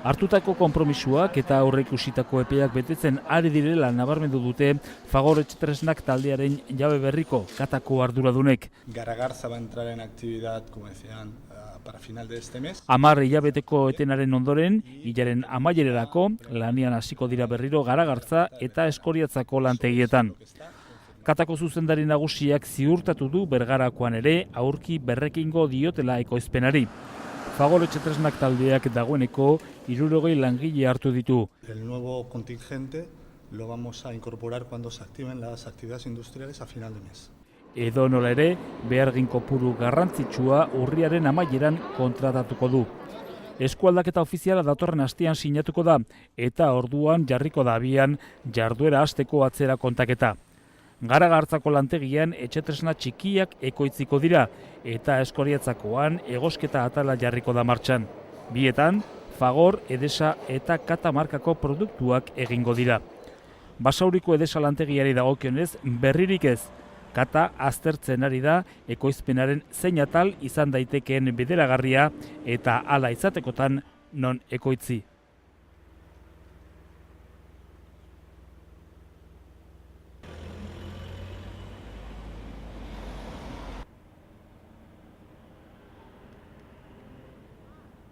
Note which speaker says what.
Speaker 1: Hartutako konpromisuak eta aurreikusitako epeak betetzen ari direla nabarmendu dute Fagor Etxetresnak taldearen jabe berriko katako arduradunek.
Speaker 2: Garagarza va a entrar en actividad, como decían, para final de este mes.
Speaker 1: 10 hilabeteko etenaren ondoren, hilaren amaiererako lanian hasiko dira berriro Garagartza eta Eskoriatzako lantegietan. Katako zuzendari nagusiak ziurtatu du Bergarakoan ere aurki berrekingo diotela ekoizpenari. Fagor Etxetresnak taldeak dagoeneko 60 langile hartu ditu.
Speaker 2: El nuevo contingente lo vamos a incorporar cuando se activen las actividades industriales a final de mes.
Speaker 1: Edo nola ere, behargin kopuru garrantzitsua urriaren amaieran kontratatuko du. Eskualdaketa ofiziala datorren astean sinatuko da eta orduan jarriko da abian jarduera hasteko atzera kontaketa. Garagartzako lantegian etxetresna txikiak ekoitziko dira eta Eskoriatzakoan egosketa atala jarriko da martxan. Bietan, Fagor, Edesa eta Kata markako produktuak egingo dira. Basauriko Edesa lantegiari dagokionez berririk ez. Kata aztertzen ari da ekoizpenaren zein atal izan daitekeen bideragarria eta hala izatekotan non ekoitzi.